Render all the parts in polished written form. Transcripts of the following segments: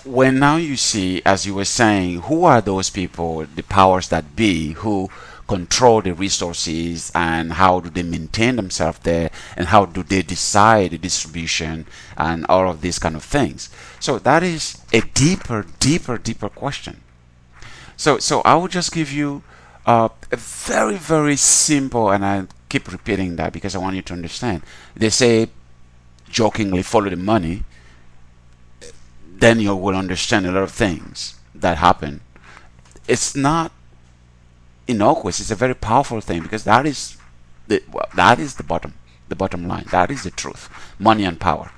when now you see, as you were saying, who are those people, the powers that be, who control the resources, and how do they maintain themselves there, and how do they decide the distribution and all of these kind of things. So that is a deeper question. So I will just give you a very, very simple, and I keep repeating that because I want you to understand. They say jokingly, follow the money. Then you will understand a lot of things that happen. It's not innocuous. It's a very powerful thing, because that is the bottom line. That is the truth. Money and power.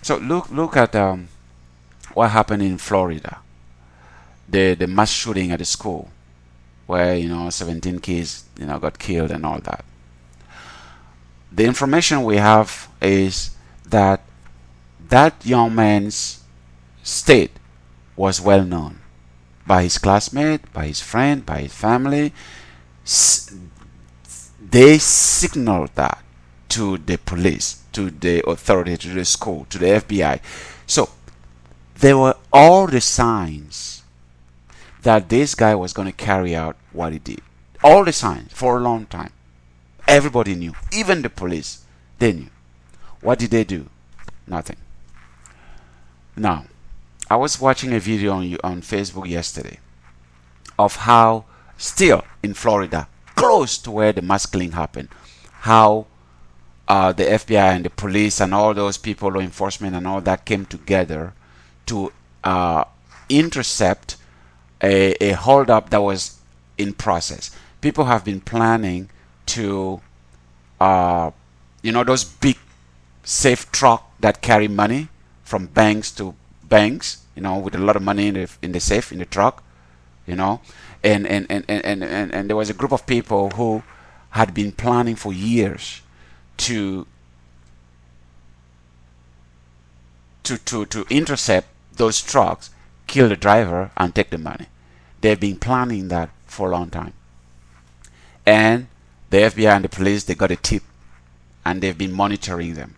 So look at what happened in Florida. The mass shooting at the school, where 17 kids got killed and all that. The information we have is that that young man's state was well known by his classmate, by his friend, by his family. They signaled that to the police, to the authority, to the school, to the FBI. So there were all the signs that this guy was going to carry out what he did. All the signs for a long time. Everybody knew. Even the police, they knew. What did they do? Nothing. Now, I was watching a video on Facebook yesterday of how, still in Florida, close to where the mass killing happened, how the FBI and the police and all those people, law enforcement and all that, came together to intercept a holdup that was in process. People have been planning to, those big safe truck that carry money from banks to banks, with a lot of money in the safe, in the truck, and there was a group of people who had been planning for years to intercept those trucks, kill the driver, and take the money. They've been planning that for a long time. And the FBI and the police, they got a tip, and they've been monitoring them.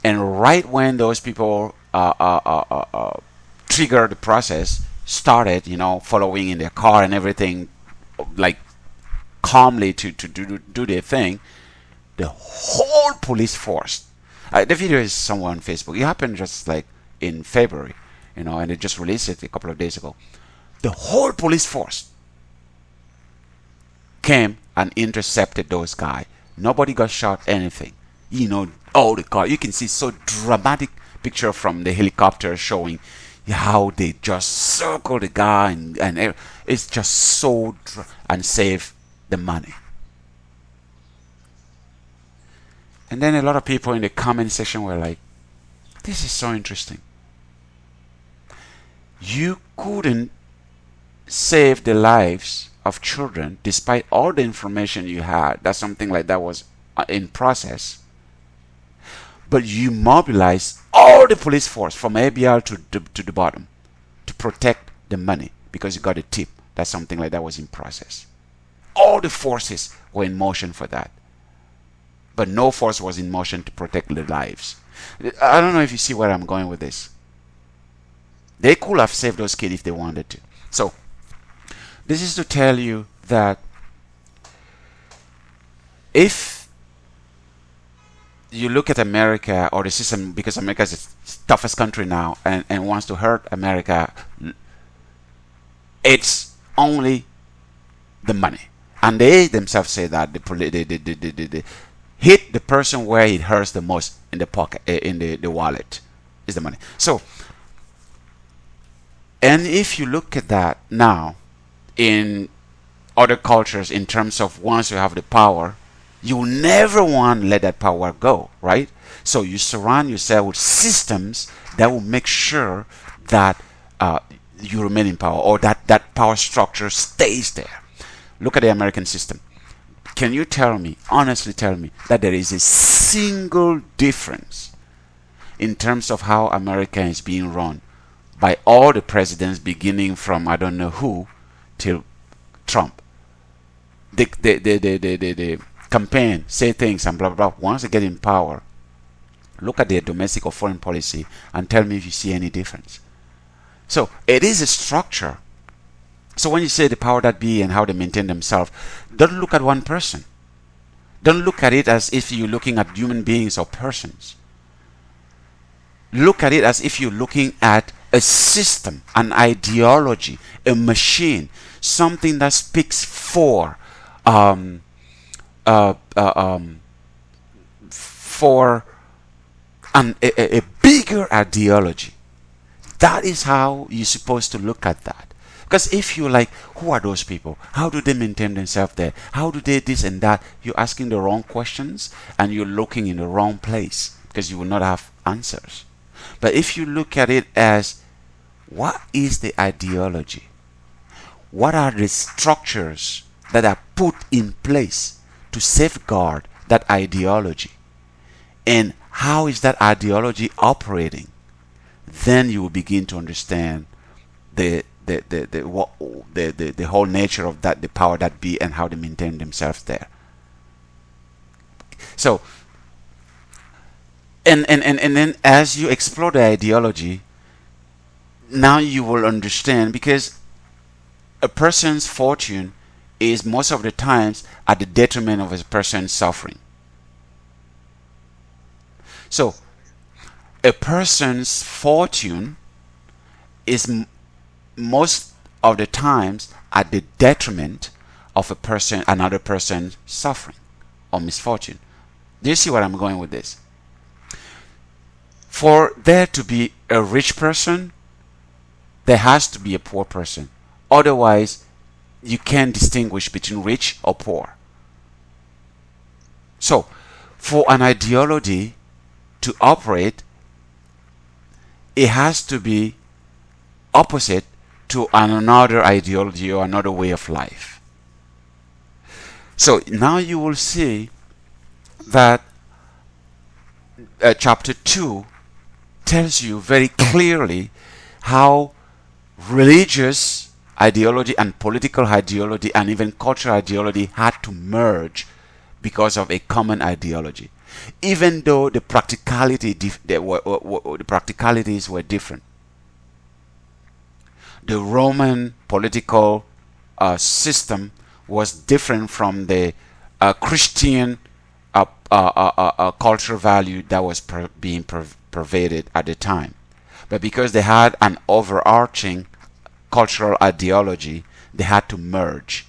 And right when those people triggered the process, started, following in their car and everything, like calmly to do their thing, the whole police force. The video is somewhere on Facebook. It happened just like in February, and they just released it a couple of days ago. The whole police force came and intercepted those guys. Nobody got shot, anything. All the cars. You can see so dramatic picture from the helicopter showing how they just circle the guy, and it's just so and save the money. And then a lot of people in the comment section were like, this is so interesting. You couldn't save the lives of children despite all the information you had that something like that was in process, but you mobilized all the police force from ABL to the bottom to protect the money because you got a tip that something like that was in process. All the forces were in motion for that, but no force was in motion to protect the lives. I don't know if you see where I'm going with this. They could have saved those kids if they wanted to. So this is to tell you that if you look at America or the system, because America is the toughest country now and wants to hurt America, it's only the money. And they themselves say that they hit the person where it hurts the most, in the pocket, in the wallet, is the money. So, and if you look at that now in other cultures, in terms of once you have the power, you never want to let that power go, right? So you surround yourself with systems that will make sure that you remain in power, or that power structure stays there. Look at the American system. Can you tell me, honestly tell me, that there is a single difference in terms of how America is being run by all the presidents, beginning from I don't know who till Trump? The campaign, say things and blah blah blah. Once they get in power, look at their domestic or foreign policy and tell me if you see any difference. So it is a structure. So when you say the power that be and how they maintain themselves, don't look at one person. Don't look at it as if you're looking at human beings or persons. Look at it as if you're looking at a system, an ideology, a machine, something that speaks for a bigger ideology. That is how you're supposed to look at that. Because if you're like, who are those people? How do they maintain themselves there? How do they this and that? You're asking the wrong questions and you're looking in the wrong place because you will not have answers. But if you look at it as, what is the ideology? What are the structures that are put in place to safeguard that ideology? And how is that ideology operating? Then you will begin to understand the whole nature of that, the power that be, and how they maintain themselves there. So, and then as you explore the ideology, now you will understand, because a person's fortune is most of the times at the detriment of a person's suffering. So a person's fortune is most of the times at the detriment of another person's suffering or misfortune. Do you see where I'm going with this? For there to be a rich person, there has to be a poor person. Otherwise, you can't distinguish between rich or poor. So, for an ideology to operate, it has to be opposite to another ideology or another way of life. So now you will see that chapter 2 tells you very clearly how religious ideology and political ideology and even cultural ideology had to merge because of a common ideology, even though the practicalities were different. The Roman political system was different from the Christian cultural value that was being pervaded at the time. But because they had an overarching cultural ideology, they had to merge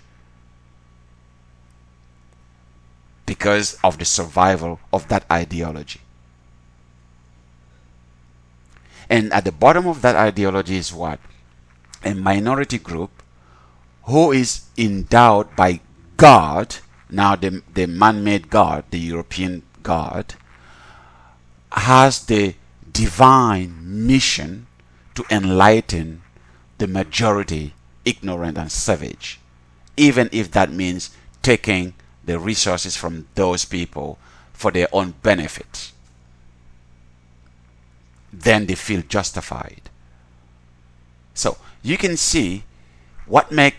because of the survival of that ideology. And at the bottom of that ideology is what? A minority group who is endowed by God, now the man-made God, the European God, has the divine mission to enlighten the majority, ignorant and savage, even if that means taking the resources from those people for their own benefit. Then they feel justified. So you can see what made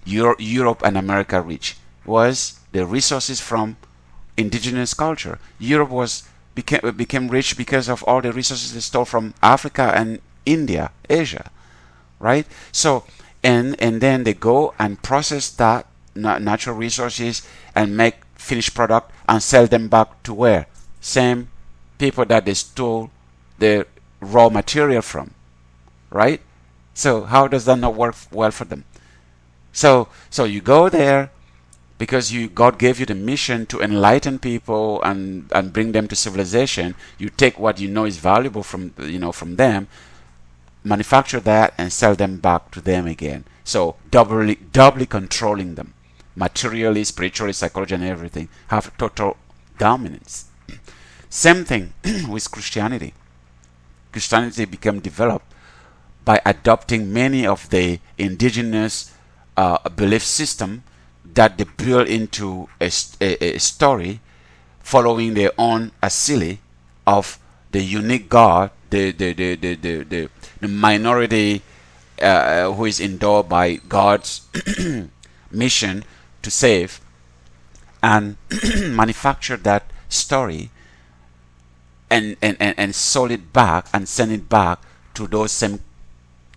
Europe and America rich was the resources from indigenous culture. Europe became rich because of all the resources they stole from Africa and India, Asia, right? So and then they go and process that natural resources and make finished product and sell them back to where? Same people that they stole the raw material from, right? So how does that not work well for them? So you go there because God gave you the mission to enlighten people and bring them to civilization. You take what you know is valuable from them, manufacture that and sell them back to them again. So doubly controlling them, materially, spiritually, psychologically, and everything, have total dominance. Same thing with Christianity. Christianity became developed by adopting many of the indigenous belief system that they built into a story, following their own asili of the unique God, the minority who is endowed by God's mission to save, and manufacture that story and sold it back and send it back to those same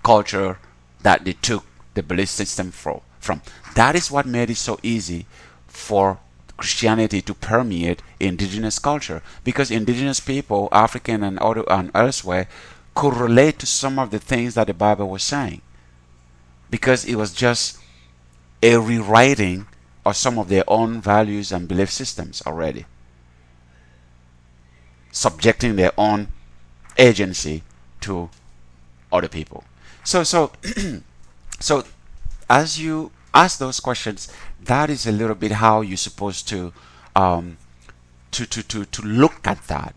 culture that they took the belief system from. That is what made it so easy for Christianity to permeate indigenous culture, because indigenous people, African and other and elsewhere, could relate to some of the things that the Bible was saying, because it was just a rewriting of some of their own values and belief systems already, subjecting their own agency to other people. So so as you ask those questions, that is a little bit how you're supposed to look at that.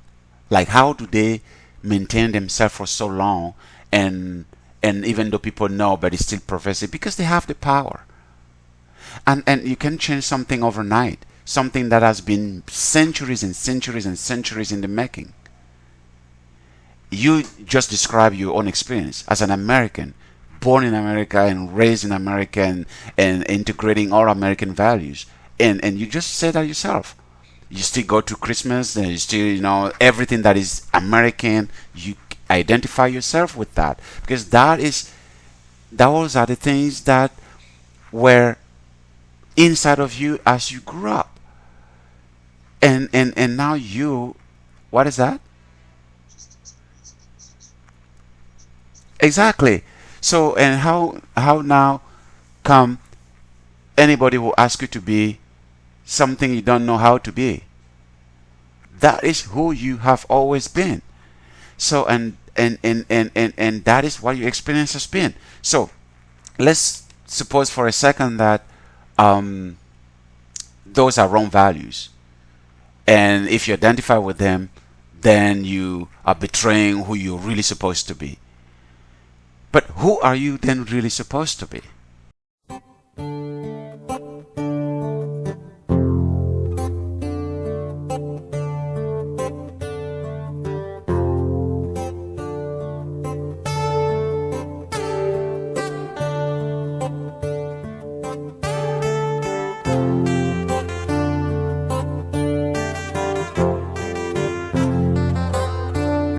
Like, how do they maintain themselves for so long, and even though people know, but it's still prophecy, because they have the power. And you can change something overnight, something that has been centuries and centuries and centuries in the making. You just describe your own experience as an American, born in America and raised in America, and integrating all American values. And you just said that yourself. You still go to Christmas, and you still, everything that is American, you identify yourself with that. Because those are the things that were inside of you as you grew up. And now what is that? Exactly. So, and how now come anybody will ask you to be something you don't know how to be? That is who you have always been. So, and that is what your experience has been. So let's suppose for a second that those are wrong values, and if you identify with them, then you are betraying who you're really supposed to be. But who are you then really supposed to be?